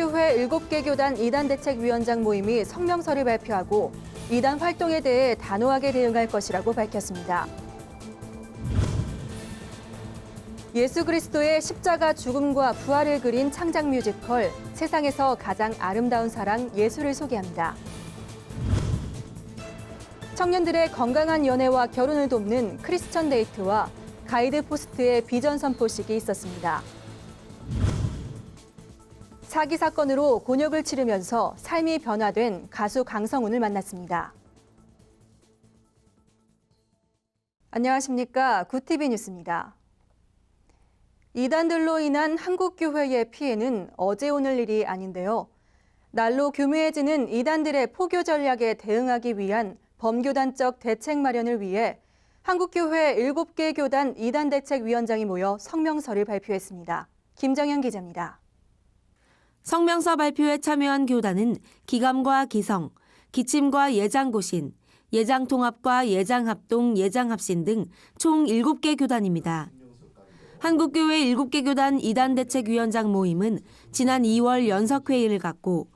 한국교회 7개 교단 이단대책위원장 모임이 성명서를 발표하고 이단 활동에 대해 단호하게 대응할 것이라고 밝혔습니다. 예수 그리스도의 십자가 죽음과 부활을 그린 창작 뮤지컬 세상에서 가장 아름다운 사랑 예수를 소개합니다. 청년들의 건강한 연애와 결혼을 돕는 크리스천 데이트와 가이드 포스트의 비전 선포식이 있었습니다. 사기 사건으로 곤욕을 치르면서 삶이 변화된 가수 강성훈을 만났습니다. 안녕하십니까. 구티비 뉴스입니다. 이단들로 인한 한국교회의 피해는 어제 오늘 일이 아닌데요. 날로 교묘해지는 이단들의 포교 전략에 대응하기 위한 범교단적 대책 마련을 위해 한국교회 7개 교단 이단대책위원장이 모여 성명서를 발표했습니다. 김정현 기자입니다. 성명서 발표에 참여한 교단은 기감과 기성, 기침과 예장고신, 예장통합과 예장합동, 예장합신 등 총 7개 교단입니다. 한국교회 7개 교단 이단대책위원장 모임은 지난 2월 연석회의를 갖고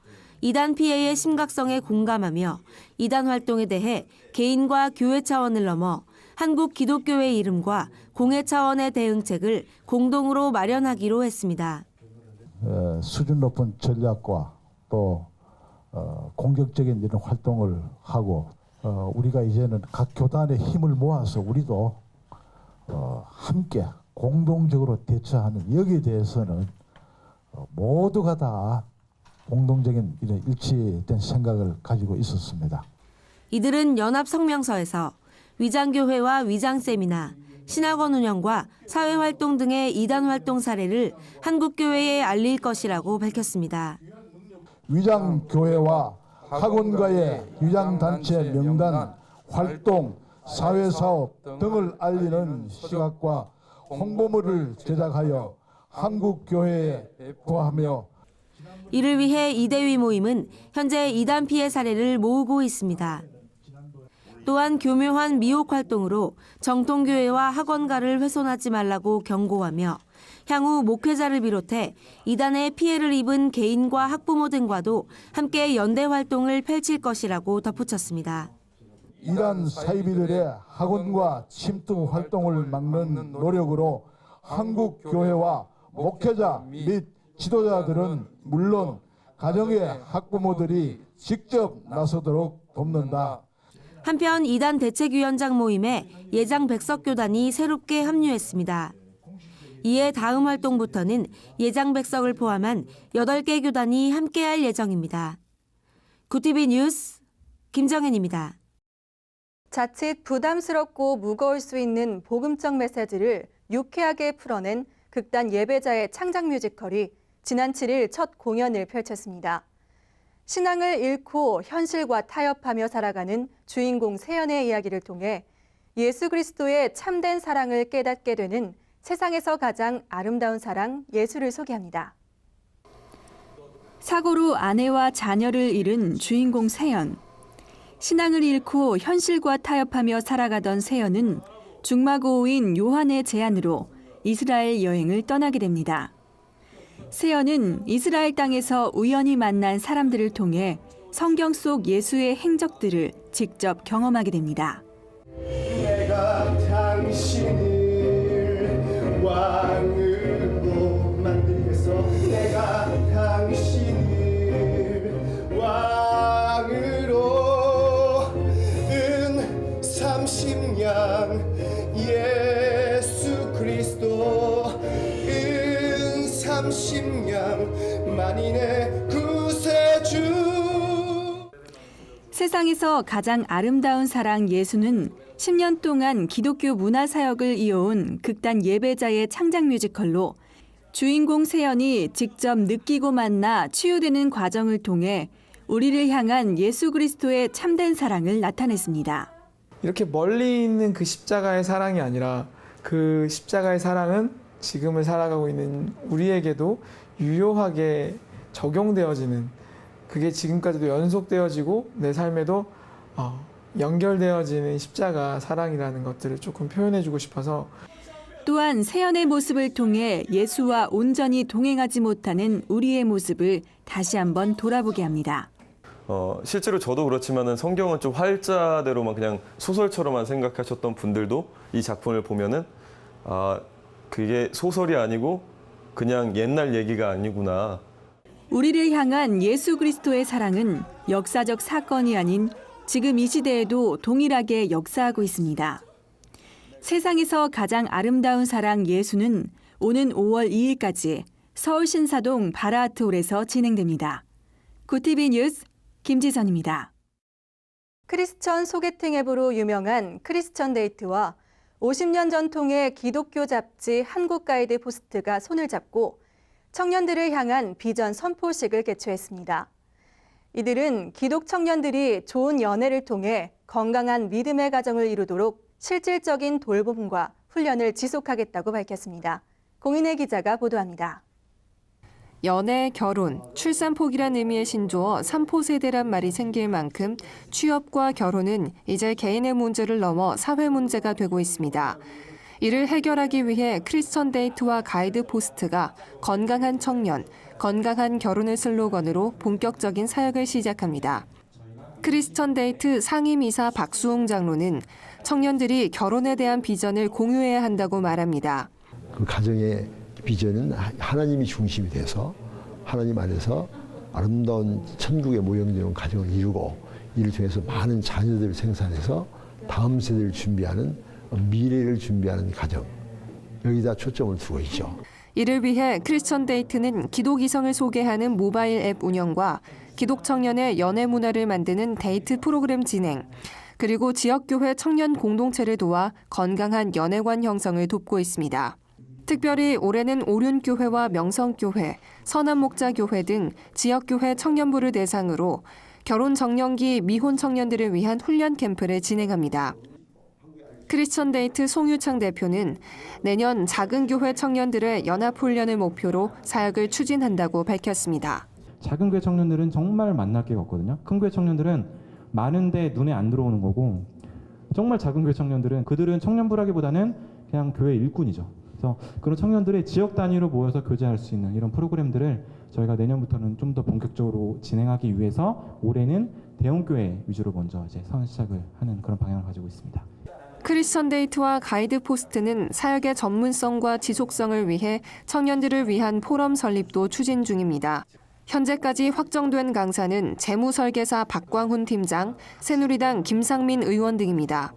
이단 피해의 심각성에 공감하며 이단 활동에 대해 개인과 교회 차원을 넘어 한국 기독교의 이름과 공회 차원의 대응책을 공동으로 마련하기로 했습니다. 수준 높은 전략과 또 공격적인 이런 활동을 하고 우리가 이제는 각 교단의 힘을 모아서 우리도 함께 공동적으로 대처하는 여기에 대해서는 모두가 다 공동적인 이런 일치된 생각을 가지고 있었습니다. 이들은 연합 성명서에서 위장교회와 위장세미나, 신학원 운영과 사회활동 등의 이단 활동 사례를 한국교회에 알릴 것이라고 밝혔습니다. 위장교회와 학원가의 위장단체 명단, 활동, 사회사업 등을 알리는 시각과 홍보물을 제작하여 한국교회에 배포하며 이를 위해 이대위 모임은 현재 이단 피해 사례를 모으고 있습니다. 또한 교묘한 미혹 활동으로 정통교회와 학원가를 훼손하지 말라고 경고하며 향후 목회자를 비롯해 이단의 피해를 입은 개인과 학부모 등과도 함께 연대 활동을 펼칠 것이라고 덧붙였습니다. 이단 사이비들의 학원과 침투 활동을 막는 노력으로 한국 교회와 목회자 및 지도자들은 물론 가정의 학부모들이 직접 나서도록 돕는다. 한편 이단 대책위원장 모임에 예장 백석교단이 새롭게 합류했습니다. 이에 다음 활동부터는 예장 백석을 포함한 8개 교단이 함께할 예정입니다. 구티비 뉴스 김정현입니다. 자칫 부담스럽고 무거울 수 있는 복음적 메시지를 유쾌하게 풀어낸 극단 예배자의 창작 뮤지컬이 지난 7일 첫 공연을 펼쳤습니다. 신앙을 잃고 현실과 타협하며 살아가는 주인공 세연의 이야기를 통해 예수 그리스도의 참된 사랑을 깨닫게 되는 세상에서 가장 아름다운 사랑 예수를 소개합니다. 사고로 아내와 자녀를 잃은 주인공 세연. 신앙을 잃고 현실과 타협하며 살아가던 세연은 중마고우인 요한의 제안으로 이스라엘 여행을 떠나게 됩니다. 세연은 이스라엘 땅에서 우연히 만난 사람들을 통해 성경 속 예수의 행적들을 직접 경험하게 됩니다. 내가 당신을 왕으로 만들겠어. 내가 당신을 왕으로 은 30냥 예수 그리스도 은 30냥 만인의 구세주. 세상에서 가장 아름다운 사랑 예수는 10년 동안 기독교 문화사역을 이어온 극단 예배자의 창작 뮤지컬로 주인공 세연이 직접 느끼고 만나 치유되는 과정을 통해 우리를 향한 예수 그리스도의 참된 사랑을 나타냈습니다. 이렇게 멀리 있는 그 십자가의 사랑이 아니라 그 십자가의 사랑은 지금을 살아가고 있는 우리에게도 유효하게 적용되어지는, 그게 지금까지도 연속되어지고 내 삶에도 연결되어지는 십자가 사랑이라는 것들을 조금 표현해주고 싶어서. 또한 세연의 모습을 통해 예수와 온전히 동행하지 못하는 우리의 모습을 다시 한번 돌아보게 합니다. 실제로 저도 그렇지만은 성경은 좀 활자대로만 그냥 소설처럼만 생각하셨던 분들도 이 작품을 보면은 그게 소설이 아니고 그냥 옛날 얘기가 아니구나. 우리를 향한 예수 그리스도의 사랑은 역사적 사건이 아닌 지금 이 시대에도 동일하게 역사하고 있습니다. 세상에서 가장 아름다운 사랑 예수는 오는 5월 2일까지 서울 신사동 바라아트홀에서 진행됩니다. 구티비 뉴스 김지선입니다. 크리스천 소개팅 앱으로 유명한 크리스천 데이트와 50년 전통의 기독교 잡지 한국 가이드 포스트가 손을 잡고 청년들을 향한 비전 선포식을 개최했습니다. 이들은 기독 청년들이 좋은 연애를 통해 건강한 믿음의 가정을 이루도록 실질적인 돌봄과 훈련을 지속하겠다고 밝혔습니다. 공인혜 기자가 보도합니다. 연애, 결혼, 출산 포기란 의미의 신조어 3포 세대란 말이 생길 만큼 취업과 결혼은 이제 개인의 문제를 넘어 사회 문제가 되고 있습니다. 이를 해결하기 위해 크리스천 데이트와 가이드 포스트가 건강한 청년, 건강한 결혼을 슬로건으로 본격적인 사역을 시작합니다. 크리스천 데이트 상임이사 박수홍 장로는 청년들이 결혼에 대한 비전을 공유해야 한다고 말합니다. 그 가정의 비전은 하나님이 중심이 돼서 하나님 안에서 아름다운 천국의 모형되는 가정을 이루고 이를 통해서 많은 자녀들을 생산해서 다음 세대를 준비하는 미래를 준비하는 가정, 여기다 초점을 두고 있죠. 이를 위해 크리스천 데이트는 기독 이성을 소개하는 모바일 앱 운영과 기독 청년의 연애 문화를 만드는 데이트 프로그램 진행, 그리고 지역교회 청년 공동체를 도와 건강한 연애관 형성을 돕고 있습니다. 특별히 올해는 오륜교회와 명성교회, 선한목자교회 등 지역교회 청년부를 대상으로 결혼 정년기 미혼 청년들을 위한 훈련 캠프를 진행합니다. 크리스천 데이트 송유창 대표는 내년 작은 교회 청년들의 연합 훈련을 목표로 사역을 추진한다고 밝혔습니다. 작은 교회 청년들은 정말 만날 게 없거든요. 큰 교회 청년들은 많은데 눈에 안 들어오는 거고, 정말 작은 교회 청년들은 그들은 청년부라기보다는 그냥 교회 일꾼이죠. 그래서 그런 청년들의 지역 단위로 모여서 교제할 수 있는 이런 프로그램들을 저희가 내년부터는 좀 더 본격적으로 진행하기 위해서 올해는 대형교회 위주로 먼저 이제 시작을 하는 그런 방향을 가지고 있습니다. 크리스천 데이트와 가이드 포스트는 사역의 전문성과 지속성을 위해 청년들을 위한 포럼 설립도 추진 중입니다. 현재까지 확정된 강사는 재무설계사 박광훈 팀장, 새누리당 김상민 의원 등입니다.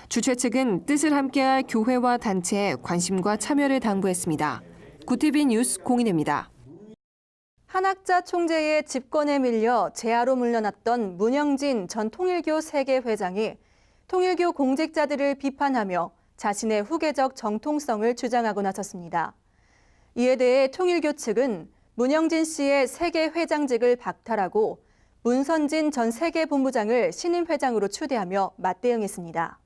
주최 측은 뜻을 함께할 교회와 단체에 관심과 참여를 당부했습니다. 구티비 뉴스 공인혜입니다. 한학자 총재의 집권에 밀려 재하로 물러났던 문영진 전 통일교 세계회장이 통일교 공직자들을 비판하며 자신의 후계적 정통성을 주장하고 나섰습니다. 이에 대해 통일교 측은 문영진 씨의 세계회장직을 박탈하고 문선진 전 세계본부장을 신임 회장으로 추대하며 맞대응했습니다.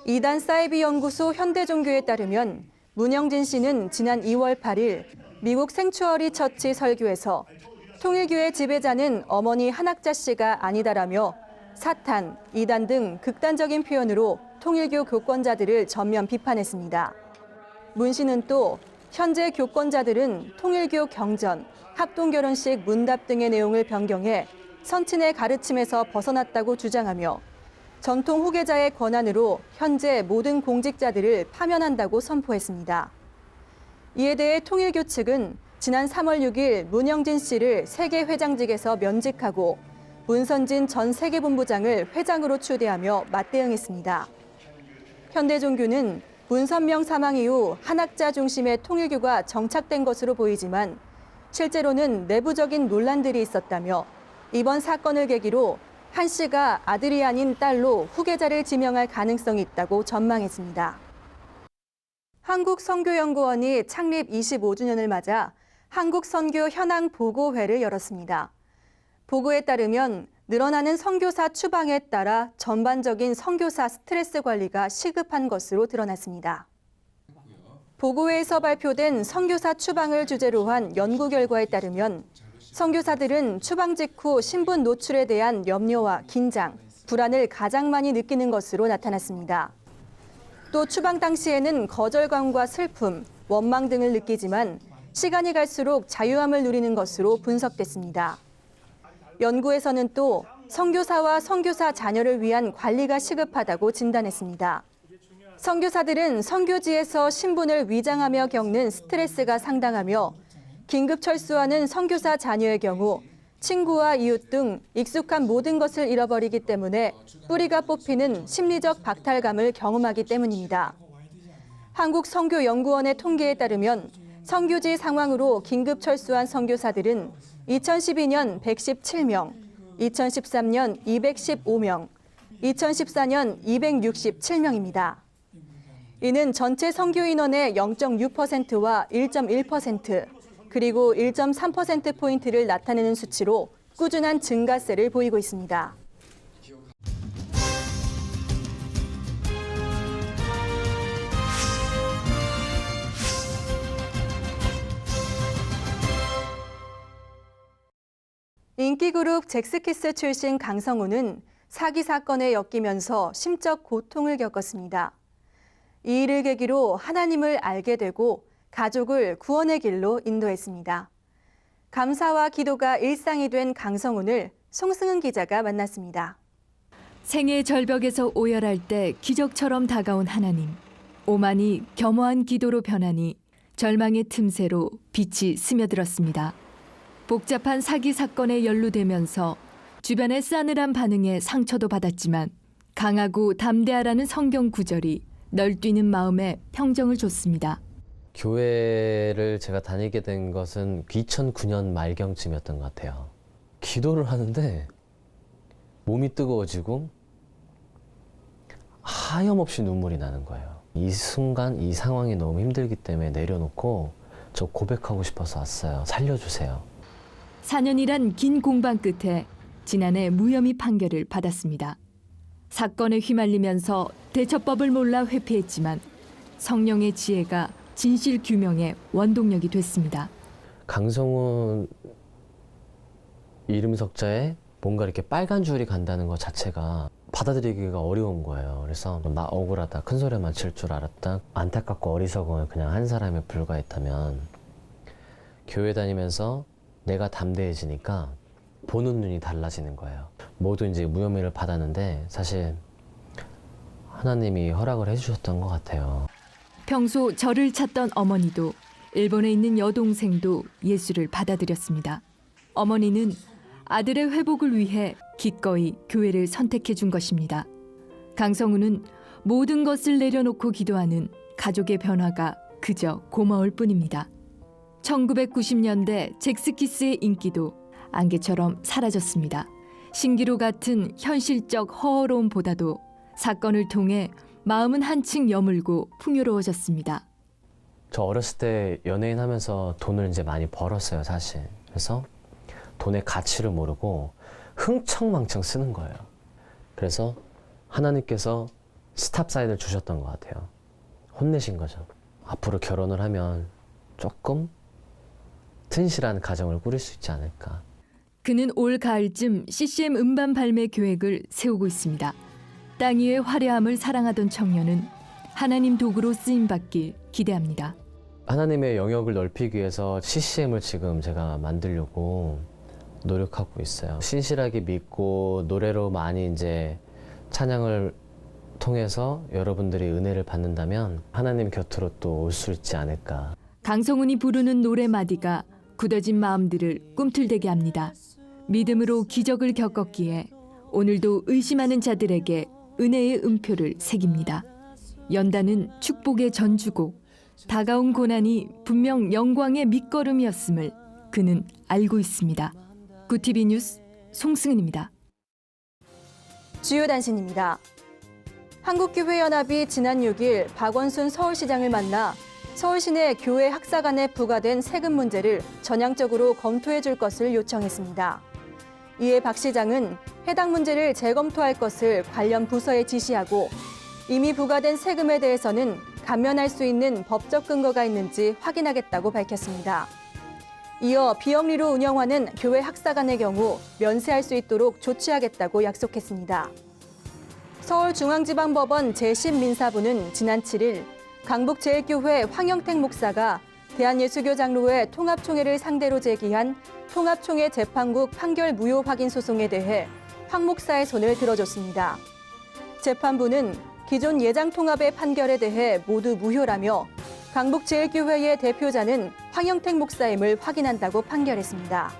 이단 사이비 연구소 현대종교에 따르면 문영진 씨는 지난 2월 8일 미국 생추어리 처치 설교에서 통일교의 지배자는 어머니 한학자 씨가 아니다라며 사탄, 이단 등 극단적인 표현으로 통일교 교권자들을 전면 비판했습니다. 문 씨는 또 현재 교권자들은 통일교 경전, 합동결혼식 문답 등의 내용을 변경해 선친의 가르침에서 벗어났다고 주장하며 전통 후계자의 권한으로 현재 모든 공직자들을 파면한다고 선포했습니다. 이에 대해 통일교 측은 지난 3월 6일 문영진 씨를 세계회장직에서 면직하고 문선진 전 세계본부장을 회장으로 추대하며 맞대응했습니다. 현대종교는 문선명 사망 이후 한학자 중심의 통일교가 정착된 것으로 보이지만 실제로는 내부적인 논란들이 있었다며 이번 사건을 계기로 한 씨가 아들이 아닌 딸로 후계자를 지명할 가능성이 있다고 전망했습니다. 한국선교연구원이 창립 25주년을 맞아 한국선교 현황 보고회를 열었습니다. 보고에 따르면 늘어나는 선교사 추방에 따라 전반적인 선교사 스트레스 관리가 시급한 것으로 드러났습니다. 보고회에서 발표된 선교사 추방을 주제로 한 연구 결과에 따르면 선교사들은 추방 직후 신분 노출에 대한 염려와 긴장, 불안을 가장 많이 느끼는 것으로 나타났습니다. 또 추방 당시에는 거절감과 슬픔, 원망 등을 느끼지만 시간이 갈수록 자유함을 누리는 것으로 분석됐습니다. 연구에서는 또 선교사와 선교사 자녀를 위한 관리가 시급하다고 진단했습니다. 선교사들은 선교지에서 신분을 위장하며 겪는 스트레스가 상당하며 긴급 철수하는 선교사 자녀의 경우 친구와 이웃 등 익숙한 모든 것을 잃어버리기 때문에 뿌리가 뽑히는 심리적 박탈감을 경험하기 때문입니다. 한국선교연구원의 통계에 따르면 선교지 상황으로 긴급 철수한 선교사들은 2012년 117명, 2013년 215명, 2014년 267명입니다. 이는 전체 선교 인원의 0.6%와 1.1%, 그리고 1.3%포인트를 나타내는 수치로 꾸준한 증가세를 보이고 있습니다. 인기그룹 잭스키스 출신 강성우는 사기 사건에 엮이면서 심적 고통을 겪었습니다. 이 일을 계기로 하나님을 알게 되고 가족을 구원의 길로 인도했습니다. 감사와 기도가 일상이 된 강성훈을 송승은 기자가 만났습니다. 생의 절벽에서 오열할 때 기적처럼 다가온 하나님. 오만이 겸허한 기도로 변하니 절망의 틈새로 빛이 스며들었습니다. 복잡한 사기 사건에 연루되면서 주변의 싸늘한 반응에 상처도 받았지만 강하고 담대하라는 성경 구절이 널뛰는 마음에 평정을 줬습니다. 교회를 제가 다니게 된 것은 2009년 말경쯤이었던 것 같아요. 기도를 하는데 몸이 뜨거워지고 하염없이 눈물이 나는 거예요. 이 순간 이 상황이 너무 힘들기 때문에 내려놓고 저 고백하고 싶어서 왔어요. 살려주세요. 4년이란 긴 공방 끝에 지난해 무혐의 판결을 받았습니다. 사건에 휘말리면서 대처법을 몰라 회피했지만 성령의 지혜가 진실 규명의 원동력이 됐습니다. 강성훈 이름 석자에 뭔가 이렇게 빨간 줄이 간다는 것 자체가 받아들이기가 어려운 거예요. 그래서 나 억울하다, 큰 소리만 칠 줄 알았다, 안타깝고 어리석은 그냥 한 사람에 불과했다면 교회 다니면서 내가 담대해지니까 보는 눈이 달라지는 거예요. 모두 이제 무혐의를 받았는데 사실 하나님이 허락을 해주셨던 것 같아요. 평소 저를 찾던 어머니도 일본에 있는 여동생도 예수를 받아들였습니다. 어머니는 아들의 회복을 위해 기꺼이 교회를 선택해 준 것입니다. 강성우는 모든 것을 내려놓고 기도하는 가족의 변화가 그저 고마울 뿐입니다. 1990년대 잭스키스의 인기도 안개처럼 사라졌습니다. 신기루 같은 현실적 허허로움보다도 사건을 통해 마음은 한층 여물고 풍요로워졌습니다. 저 어렸을 때 연예인 하면서 돈을 이제 많이 벌었어요, 사실. 그래서 돈의 가치를 모르고 흥청망청 쓰는 거예요. 그래서 하나님께서 스탑 사인을 주셨던 것 같아요. 혼내신 거죠. 앞으로 결혼을 하면 조금 튼실한 가정을 꾸릴 수 있지 않을까. 그는 올 가을쯤 CCM 음반 발매 계획을 세우고 있습니다. 땅 위의 화려함을 사랑하던 청년은 하나님 도구로 쓰임받길 기대합니다. 하나님의 영역을 넓히기 위해서 CCM을 지금 제가 만들려고 노력하고 있어요. 신실하게 믿고 노래로 많이 이제 찬양을 통해서 여러분들이 은혜를 받는다면 하나님 곁으로 또 올 수 있지 않을까. 강성훈이 부르는 노래마디가 굳어진 마음들을 꿈틀대게 합니다. 믿음으로 기적을 겪었기에 오늘도 의심하는 자들에게 은혜의 음표를 새깁니다. 연단은 축복의 전주곡, 다가온 고난이 분명 영광의 밑거름이었음을 그는 알고 있습니다. 구티비 뉴스 송승은입니다. 주요 단신입니다. 한국교회연합이 지난 6일 박원순 서울시장을 만나 서울시 내 교회 학사관에 부과된 세금 문제를 전향적으로 검토해 줄 것을 요청했습니다. 이에 박 시장은 해당 문제를 재검토할 것을 관련 부서에 지시하고 이미 부과된 세금에 대해서는 감면할 수 있는 법적 근거가 있는지 확인하겠다고 밝혔습니다. 이어 비영리로 운영하는 교회 학사관의 경우 면세할 수 있도록 조치하겠다고 약속했습니다. 서울중앙지방법원 제10민사부는 지난 7일 강북제일교회 황영택 목사가 대한예수교 장로회 통합총회를 상대로 제기한 통합총회 재판국 판결 무효 확인 소송에 대해 황 목사의 손을 들어줬습니다. 재판부는 기존 예장통합의 판결에 대해 모두 무효라며 강북제일교회의 대표자는 황영택 목사임을 확인한다고 판결했습니다.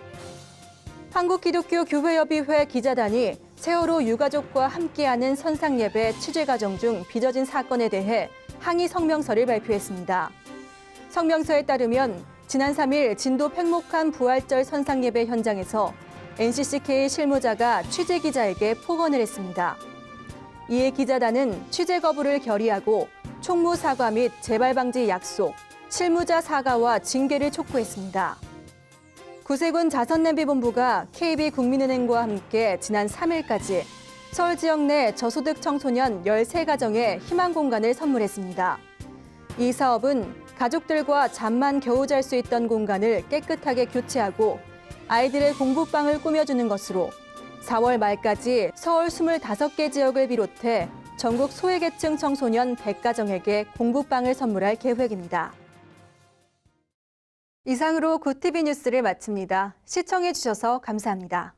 한국기독교교회협의회 기자단이 세월호 유가족과 함께하는 선상예배 취재 과정 중 빚어진 사건에 대해 항의 성명서를 발표했습니다. 성명서에 따르면 지난 3일 진도 팽목한 부활절 선상예배 현장에서 NCCK 실무자가 취재기자에게 폭언을 했습니다. 이에 기자단은 취재 거부를 결의하고 총무 사과 및 재발 방지 약속, 실무자 사과와 징계를 촉구했습니다. 구세군 자선냄비본부가 KB국민은행과 함께 지난 3일까지 서울 지역 내 저소득 청소년 13가정에 희망 공간을 선물했습니다. 이 사업은 가족들과 잠만 겨우 잘 수 있던 공간을 깨끗하게 교체하고 아이들의 공부방을 꾸며주는 것으로 4월 말까지 서울 25개 지역을 비롯해 전국 소외계층 청소년 100가정에게 공부방을 선물할 계획입니다. 이상으로 굿TV 뉴스를 마칩니다. 시청해주셔서 감사합니다.